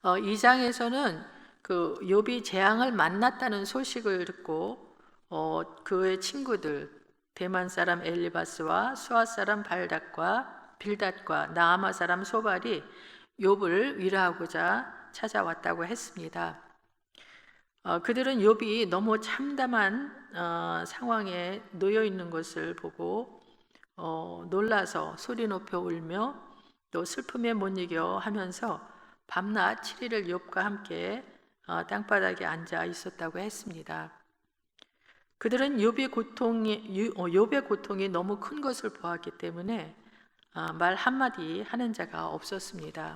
2장에서는 그 욥이 재앙을 만났다는 소식을 듣고 그의 친구들 대만 사람 엘리바스와 수아 사람 빌닷과 나아마 사람 소발이 욥을 위로하고자 찾아왔다고 했습니다. 그들은 욥이 너무 참담한 상황에 놓여 있는 것을 보고 놀라서 소리 높여 울며 또 슬픔에 못 이겨 하면서 밤낮 7일을 욥과 함께 땅바닥에 앉아 있었다고 했습니다. 그들은 욥의 고통이 너무 큰 것을 보았기 때문에 말 한마디 하는 자가 없었습니다.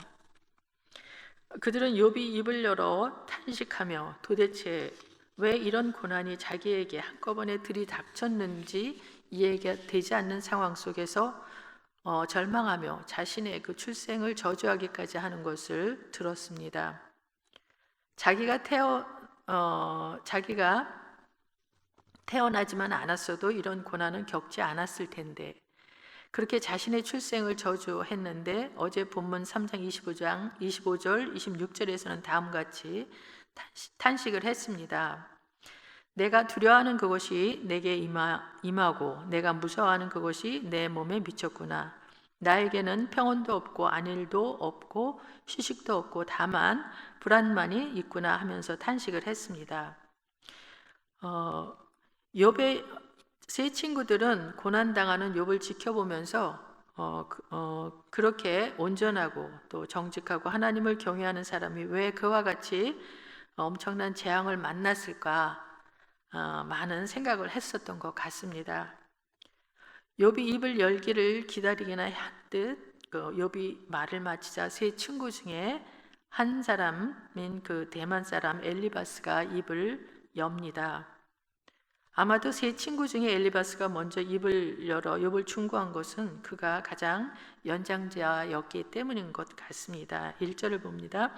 그들은 욥이 입을 열어 탄식하며 도대체 왜 이런 고난이 자기에게 한꺼번에 들이닥쳤는지 이해가 되지 않는 상황 속에서 절망하며 자신의 그 출생을 저주하기까지 하는 것을 들었습니다. 자기가 태어나지만 않았어도 이런 고난은 겪지 않았을 텐데 그렇게 자신의 출생을 저주했는데 어제 본문 3장 25절 26절에서는 다음같이 탄식을 했습니다. 내가 두려워하는 그것이 내게 임하고 내가 무서워하는 그것이 내 몸에 미쳤구나. 나에게는 평온도 없고 안일도 없고 휴식도 없고 다만 불안만이 있구나 하면서 탄식을 했습니다. 욥의 세 친구들은 고난당하는 욥을 지켜보면서 그렇게 온전하고 또 정직하고 하나님을 경외하는 사람이 왜 그와 같이 엄청난 재앙을 만났을까 많은 생각을 했었던 것 같습니다. 욥이 입을 열기를 기다리기나 한듯 욥이 말을 마치자 세 친구 중에 한 사람인 그 대만 사람 엘리바스가 입을 엽니다. 아마도 세 친구 중에 엘리바스가 먼저 입을 열어 욥을 충고한 것은 그가 가장 연장자였기 때문인 것 같습니다. 1절을 봅니다.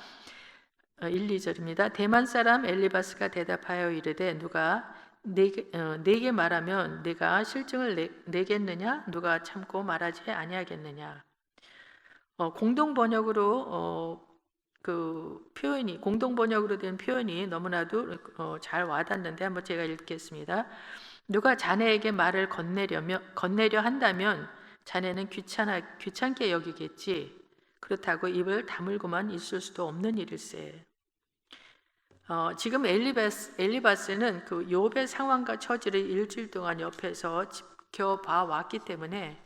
1, 2절입니다. 대만 사람 엘리바스가 대답하여 이르되 누가 내게 말하면 내가 실증을 내겠느냐? 누가 참고 말하지 아니하겠느냐? 공동 번역으로 공동 번역으로 된 표현이 너무나도 잘 와닿는데 한번 제가 읽겠습니다. 누가 자네에게 말을 건네려 한다면 자네는 귀찮게 여기겠지. 그렇다고 입을 다물고만 있을 수도 없는 일일세. 지금 엘리바스는 그 욥의 상황과 처지를 일주일 동안 옆에서 지켜봐 왔기 때문에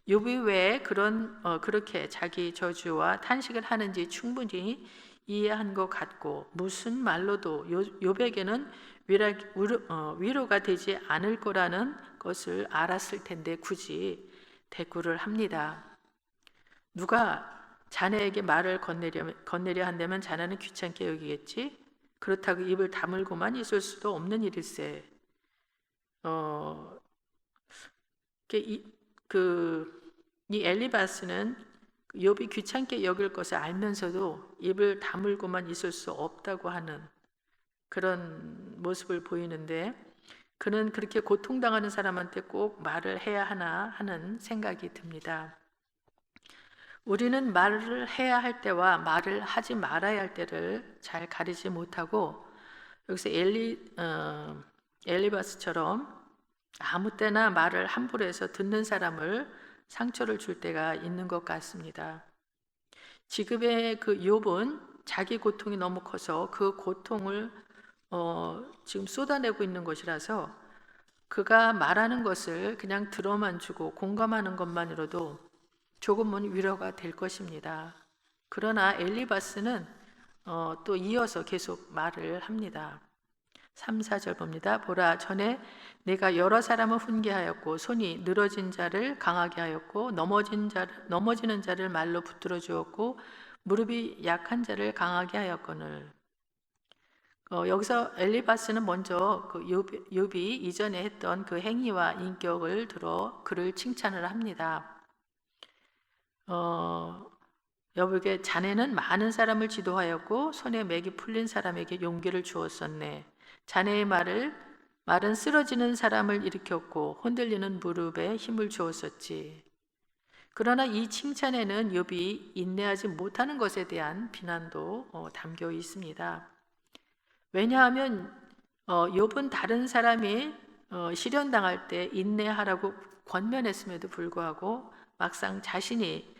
욥이 왜 그렇게 자기 저주와 탄식을 하는지 충분히 이해한 것 같고 무슨 말로도 욥에게는 위로가 되지 않을 거라는 것을 알았을 텐데 굳이 대꾸를 합니다. 누가 자네에게 말을 건네려 한다면 자네는 귀찮게 여기겠지? 그렇다고 입을 다물고만 있을 수도 없는 일일세. 이 엘리바스는 욥이 귀찮게 여길 것을 알면서도 입을 다물고만 있을 수 없다고 하는 그런 모습을 보이는데 그는 그렇게 고통당하는 사람한테 꼭 말을 해야 하나 하는 생각이 듭니다. 우리는 말을 해야 할 때와 말을 하지 말아야 할 때를 잘 가리지 못하고 여기서 엘리바스처럼 아무 때나 말을 함부로 해서 듣는 사람을 상처를 줄 때가 있는 것 같습니다. 지금의 그 욥은 자기 고통이 너무 커서 그 고통을 지금 쏟아내고 있는 것이라서 그가 말하는 것을 그냥 들어만 주고 공감하는 것만으로도 조금은 위로가 될 것입니다. 그러나 엘리바스는 또 이어서 계속 말을 합니다. 3, 4절 봅니다. 보라, 전에 내가 여러 사람을 훈계하였고 손이 늘어진 자를 강하게 하였고 넘어지는 자를 말로 붙들어 주었고 무릎이 약한 자를 강하게 하였거늘. 여기서 엘리바스는 먼저 그 욥이 이전에 했던 그 행위와 인격을 들어 그를 칭찬을 합니다. 욥에게 자네는 많은 사람을 지도하였고 손에 맥이 풀린 사람에게 용기를 주었었네. 자네의 말은 쓰러지는 사람을 일으켰고 흔들리는 무릎에 힘을 주었었지. 그러나 이 칭찬에는 욥이 인내하지 못하는 것에 대한 비난도 담겨 있습니다. 왜냐하면 욥은 다른 사람이 시련당할 때 인내하라고 권면했음에도 불구하고 막상 자신이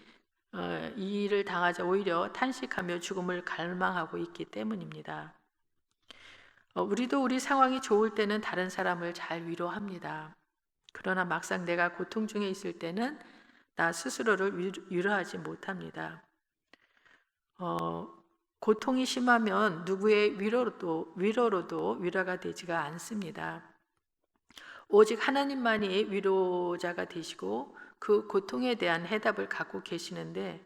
이 일을 당하자 오히려 탄식하며 죽음을 갈망하고 있기 때문입니다. 우리도 우리 상황이 좋을 때는 다른 사람을 잘 위로합니다. 그러나 막상 내가 고통 중에 있을 때는 나 스스로를 위로하지 못합니다. 고통이 심하면 누구의 위로로도 위로가 되지가 않습니다. 오직 하나님만이 위로자가 되시고 그 고통에 대한 해답을 갖고 계시는데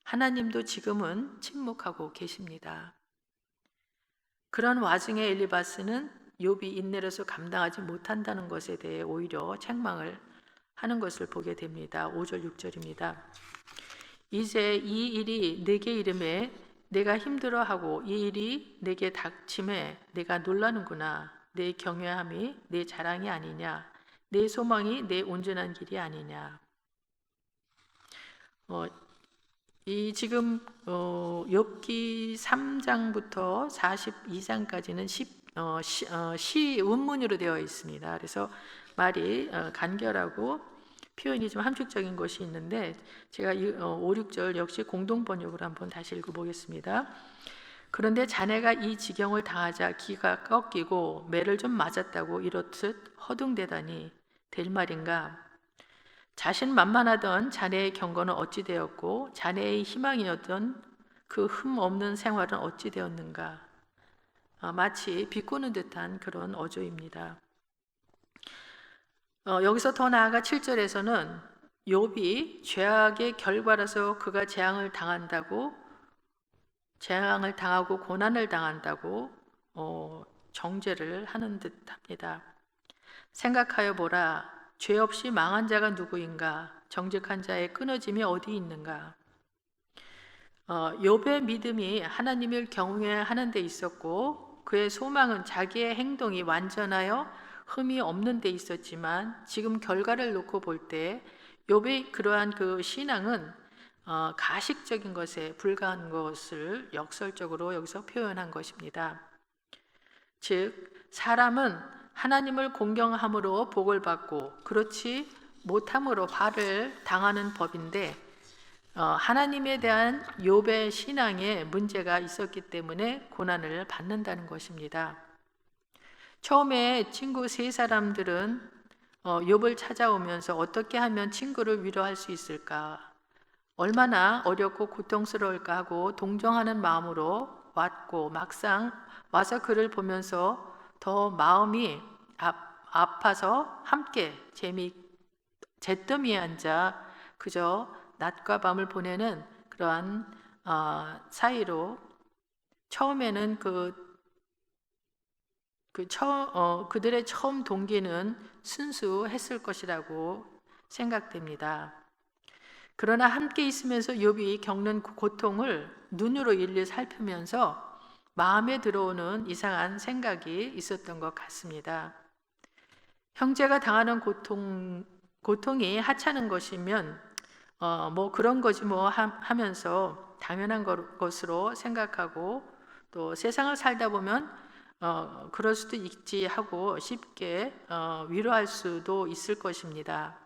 하나님도 지금은 침묵하고 계십니다. 그런 와중에 엘리바스는 욥이 인내로서 감당하지 못한다는 것에 대해 오히려 책망을 하는 것을 보게 됩니다. 5절 6절입니다. 이제 이 일이 내게 이름에 내가 힘들어하고 이 일이 내게 닥침에 내가 놀라는구나. 내 경외함이 내 자랑이 아니냐. 내 소망이 내 온전한 길이 아니냐. 이 지금 욥기 3장부터 42장까지는 시 원문으로 되어 있습니다. 그래서 말이 간결하고 표현이 좀 함축적인 것이 있는데 제가 5, 6절 역시 공동 번역으로 한번 다시 읽어보겠습니다. 그런데 자네가 이 지경을 당하자 기가 꺾이고 매를 좀 맞았다고 이렇듯 허둥대다니 될 말인가? 자신만만하던 자네의 경건은 어찌 되었고 자네의 희망이었던 그 흠 없는 생활은 어찌 되었는가? 마치 비꼬는 듯한 그런 어조입니다. 여기서 더 나아가 7절에서는 욥이 죄악의 결과라서 그가 재앙을 당하고 고난을 당한다고 정죄를 하는 듯합니다. 생각하여 보라. 죄 없이 망한 자가 누구인가? 정직한 자의 끊어짐이 어디 있는가? 욥의 믿음이 하나님을 경외하는 데 있었고 그의 소망은 자기의 행동이 완전하여 흠이 없는 데 있었지만 지금 결과를 놓고 볼 때 욥의 그러한 그 신앙은 가식적인 것에 불과한 것을 역설적으로 여기서 표현한 것입니다. 즉 사람은 하나님을 공경함으로 복을 받고 그렇지 못함으로 발을 당하는 법인데 하나님에 대한 욥의 신앙에 문제가 있었기 때문에 고난을 받는다는 것입니다. 처음에 친구 세 사람들은 욥을 찾아오면서 어떻게 하면 친구를 위로할 수 있을까? 얼마나 어렵고 고통스러울까 하고 동정하는 마음으로 왔고 막상 와서 그를 보면서 더 마음이 아파서 함께 잿더미에 앉아 그저 낮과 밤을 보내는 그러한 사이로 처음에는 그들의 처음 동기는 순수했을 것이라고 생각됩니다. 그러나 함께 있으면서 욥이 겪는 고통을 눈으로 일일이 살피면서 마음에 들어오는 이상한 생각이 있었던 것 같습니다. 형제가 당하는 고통이 하찮은 것이면 뭐 그런 거지 뭐 하면서 당연한 것으로 생각하고 또 세상을 살다 보면 그럴 수도 있지 하고 쉽게 위로할 수도 있을 것입니다.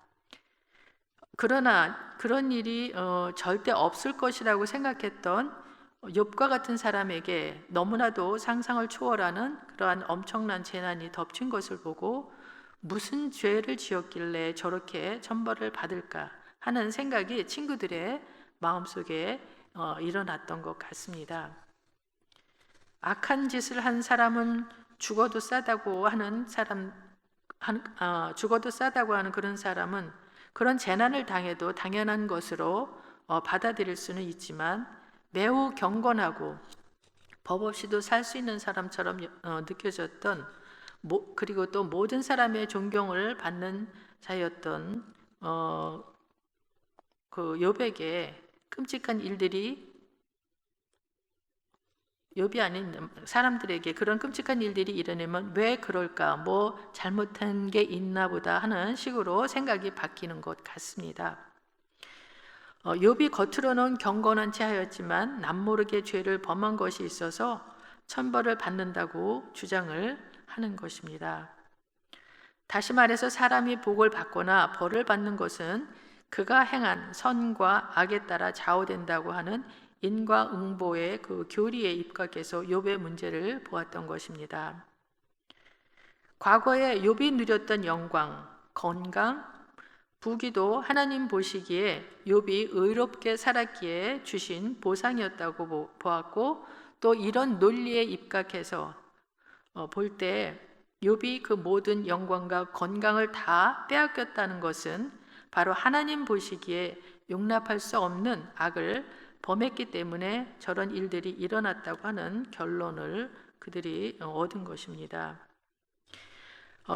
그러나 그런 일이 절대 없을 것이라고 생각했던 욥과 같은 사람에게 너무나도 상상을 초월하는 그러한 엄청난 재난이 덮친 것을 보고 무슨 죄를 지었길래 저렇게 천벌을 받을까 하는 생각이 친구들의 마음속에 일어났던 것 같습니다. 악한 짓을 한 사람은 죽어도 싸다고 하는 그런 사람은 그런 재난을 당해도 당연한 것으로 받아들일 수는 있지만 매우 경건하고 법 없이도 살 수 있는 사람처럼 느껴졌던 그리고 또 모든 사람의 존경을 받는 자였던 그 욥에게 끔찍한 일들이 욥이 아닌 사람들에게 그런 끔찍한 일들이 일어나면 왜 그럴까? 뭐 잘못한 게 있나 보다 하는 식으로 생각이 바뀌는 것 같습니다. 욥이 겉으로는 경건한 채 하였지만 남모르게 죄를 범한 것이 있어서 천벌을 받는다고 주장을 하는 것입니다. 다시 말해서 사람이 복을 받거나 벌을 받는 것은 그가 행한 선과 악에 따라 좌우된다고 하는 인과응보의 그 교리에 입각해서 욥의 문제를 보았던 것입니다. 과거에 욥이 누렸던 영광, 건강, 부귀도 하나님 보시기에 욥이 의롭게 살았기에 주신 보상이었다고 보았고, 또 이런 논리에 입각해서 볼 때 욥이 그 모든 영광과 건강을 다 빼앗겼다는 것은 바로 하나님 보시기에 용납할 수 없는 악을 범했기 때문에 저런 일들이 일어났다고 하는 결론을 그들이 얻은 것입니다.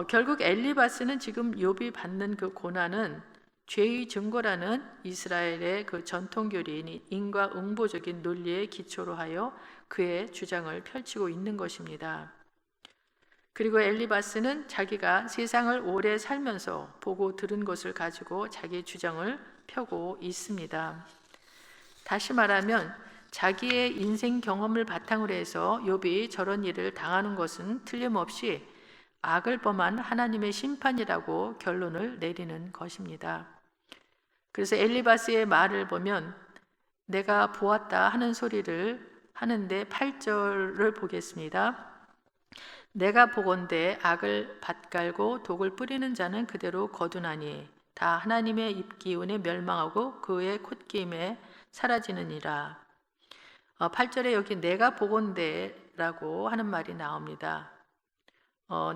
결국 엘리바스는 지금 욥이 받는 그 고난은 죄의 증거라는 이스라엘의 그 전통 교리인 인과응보적인 논리에 기초로 하여 그의 주장을 펼치고 있는 것입니다. 그리고 엘리바스는 자기가 세상을 오래 살면서 보고 들은 것을 가지고 자기 주장을 펴고 있습니다. 다시 말하면 자기의 인생 경험을 바탕으로 해서 욥이 저런 일을 당하는 것은 틀림없이 악을 범한 하나님의 심판이라고 결론을 내리는 것입니다. 그래서 엘리바스의 말을 보면 내가 보았다 하는 소리를 하는데 8절을 보겠습니다. 내가 보건대 악을 밭갈고 독을 뿌리는 자는 그대로 거두나니 다 하나님의 입기운에 멸망하고 그의 콧김에 사라지느니라. 8절에 여기 내가 보건대라고 하는 말이 나옵니다.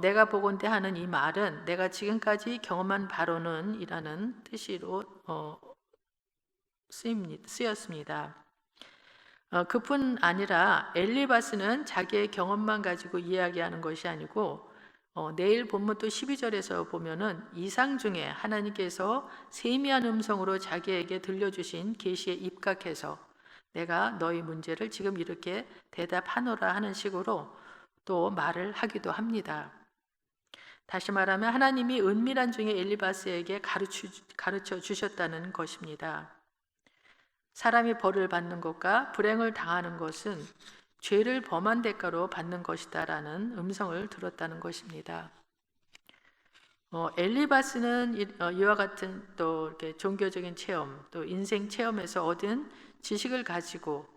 내가 보건대 하는 이 말은 내가 지금까지 경험한 바로는 이라는 뜻으로 쓰였습니다. 그뿐 아니라 엘리바스는 자기의 경험만 가지고 이야기하는 것이 아니고 내일 본문 또 12절에서 보면은 이상 중에 하나님께서 세미한 음성으로 자기에게 들려주신 계시에 입각해서 내가 너희 문제를 지금 이렇게 대답하노라 하는 식으로 또 말을 하기도 합니다. 다시 말하면 하나님이 은밀한 중에 엘리바스에게 가르쳐 주셨다는 것입니다. 사람이 벌을 받는 것과 불행을 당하는 것은 죄를 범한 대가로 받는 것이다 라는 음성을 들었다는 것입니다. 엘리바스는 이와 같은 또 이렇게 종교적인 체험, 또 인생 체험에서 얻은 지식을 가지고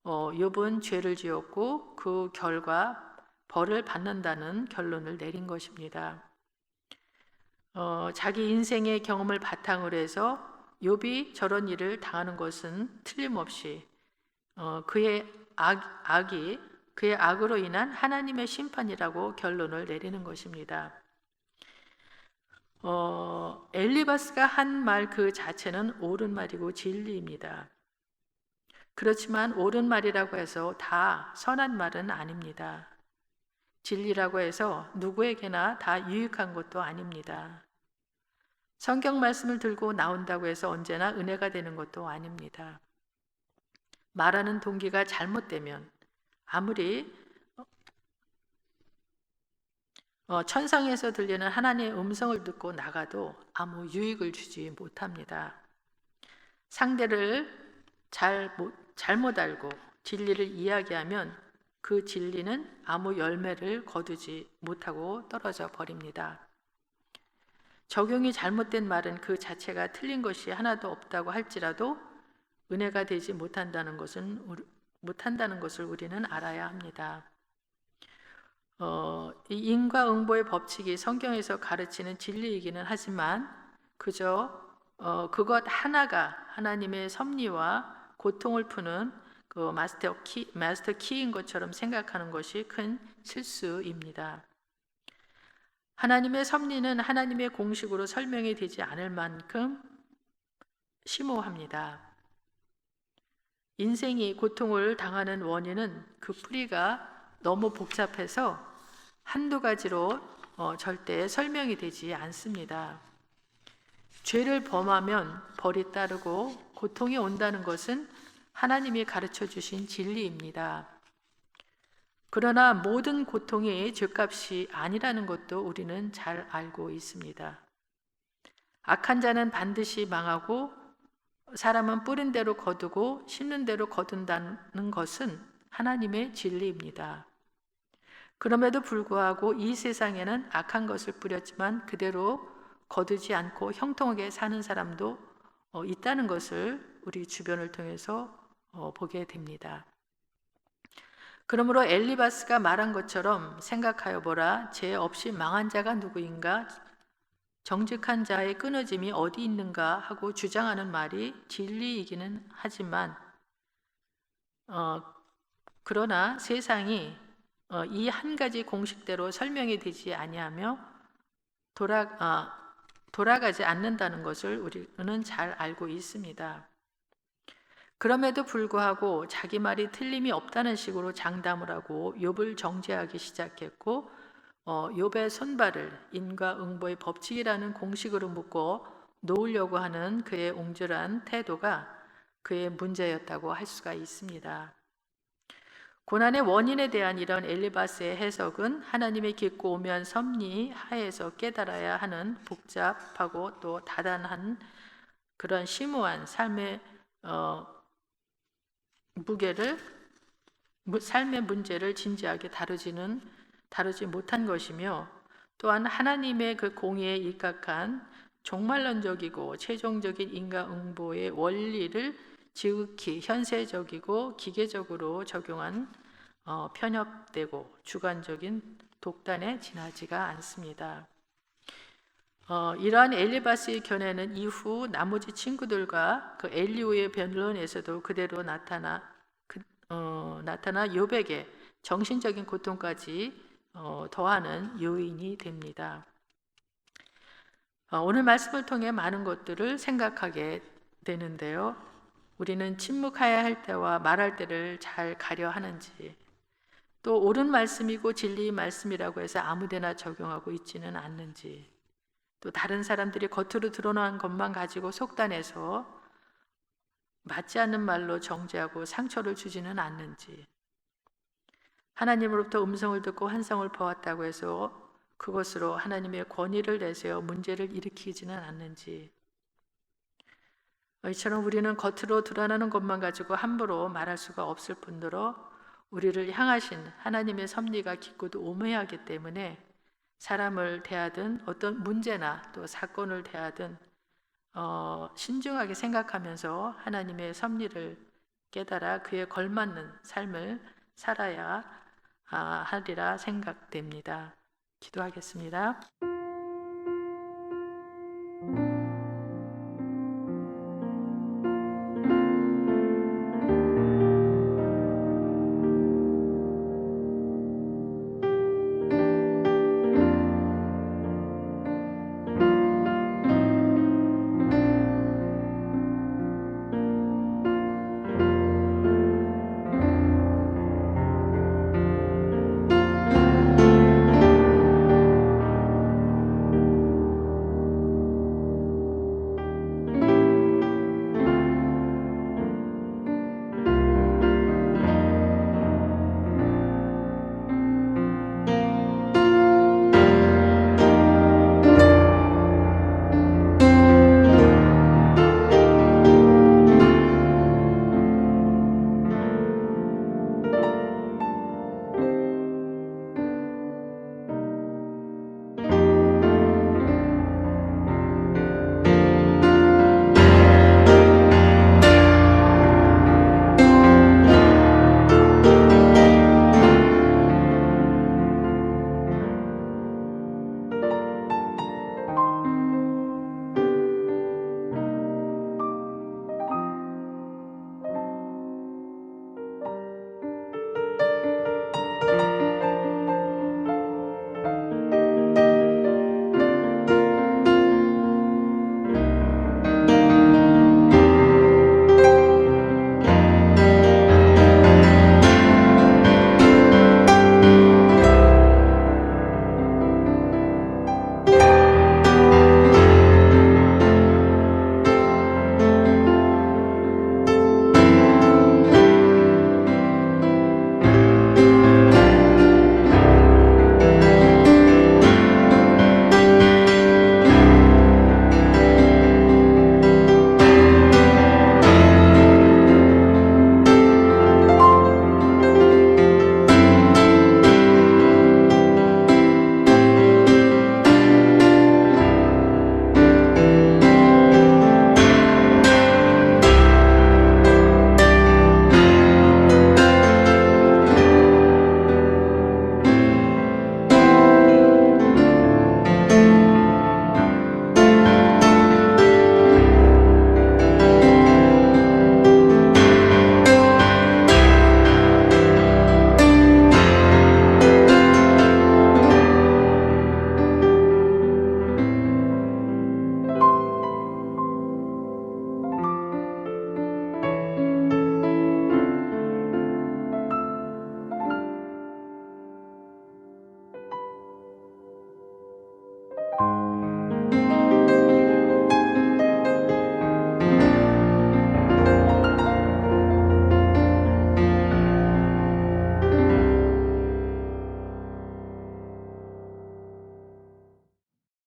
욥은 죄를 지었고 그 결과 벌을 받는다는 결론을 내린 것입니다. 자기 인생의 경험을 바탕으로 해서 욥이 저런 일을 당하는 것은 틀림없이 그의 악으로 인한 하나님의 심판이라고 결론을 내리는 것입니다. 엘리바스가 한 말 그 자체는 옳은 말이고 진리입니다. 그렇지만 옳은 말이라고 해서 다 선한 말은 아닙니다. 진리라고 해서 누구에게나 다 유익한 것도 아닙니다. 성경 말씀을 들고 나온다고 해서 언제나 은혜가 되는 것도 아닙니다. 말하는 동기가 잘못되면 아무리 천상에서 들리는 하나님의 음성을 듣고 나가도 아무 유익을 주지 못합니다. 상대를 잘못 알고 진리를 이야기하면 그 진리는 아무 열매를 거두지 못하고 떨어져 버립니다. 적용이 잘못된 말은 그 자체가 틀린 것이 하나도 없다고 할지라도 은혜가 되지 못한다는 것을 우리는 알아야 합니다. 이 인과응보의 법칙이 성경에서 가르치는 진리이기는 하지만 그저 그것 하나가 하나님의 섭리와 고통을 푸는 그 마스터 키인 것처럼 생각하는 것이 큰 실수입니다. 하나님의 섭리는 하나님의 공식으로 설명이 되지 않을 만큼 심오합니다. 인생이 고통을 당하는 원인은 그 뿌리가 너무 복잡해서 한두 가지로 절대 설명이 되지 않습니다. 죄를 범하면 벌이 따르고 고통이 온다는 것은 하나님이 가르쳐 주신 진리입니다. 그러나 모든 고통이 죄값이 아니라는 것도 우리는 잘 알고 있습니다. 악한 자는 반드시 망하고 사람은 뿌린 대로 거두고 심는 대로 거둔다는 것은 하나님의 진리입니다. 그럼에도 불구하고 이 세상에는 악한 것을 뿌렸지만 그대로 거두지 않고 형통하게 사는 사람도 있다는 것을 우리 주변을 통해서 보게 됩니다. 그러므로 엘리바스가 말한 것처럼 생각하여 보라. 죄 없이 망한 자가 누구인가? 정직한 자의 끊어짐이 어디 있는가 하고 주장하는 말이 진리이기는 하지만 그러나 세상이 이 한 가지 공식대로 설명이 되지 아니하며 돌아가지 않는다는 것을 우리는 잘 알고 있습니다. 그럼에도 불구하고 자기 말이 틀림이 없다는 식으로 장담을 하고 욥을 정죄하기 시작했고 욥의 손발을 인과응보의 법칙이라는 공식으로 묶어 놓으려고 하는 그의 옹졸한 태도가 그의 문제였다고 할 수가 있습니다. 고난의 원인에 대한 이런 엘리바스의 해석은 하나님의 깊고 오묘한 섭리 하에서 깨달아야 하는 복잡하고 또 다단한 그런 심오한 삶의 삶의 문제를 진지하게 다루지 못한 것이며 또한 하나님의 그 공의에 입각한 종말론적이고 최종적인 인과응보의 원리를 지극히 현세적이고 기계적으로 적용한 편협되고 주관적인 독단에 지나지가 않습니다. 이러한 엘리바스의 견해는 이후 나머지 친구들과 그 엘리후의 변론에서도 그대로 나타나 욥에게 정신적인 고통까지 더하는 요인이 됩니다. 오늘 말씀을 통해 많은 것들을 생각하게 되는데요. 우리는 침묵해야 할 때와 말할 때를 잘 가려 하는지, 또 옳은 말씀이고 진리의 말씀이라고 해서 아무데나 적용하고 있지는 않는지, 또 다른 사람들이 겉으로 드러난 것만 가지고 속단해서 맞지 않는 말로 정죄하고 상처를 주지는 않는지, 하나님으로부터 음성을 듣고 환상을 보았다고 해서 그것으로 하나님의 권위를 내세워 문제를 일으키지는 않는지, 이처럼 우리는 겉으로 드러나는 것만 가지고 함부로 말할 수가 없을 뿐더러 우리를 향하신 하나님의 섭리가 깊고도 오묘하기 때문에 사람을 대하든 어떤 문제나 또 사건을 대하든 신중하게 생각하면서 하나님의 섭리를 깨달아 그에 걸맞는 삶을 살아야 하리라 생각됩니다. 기도하겠습니다.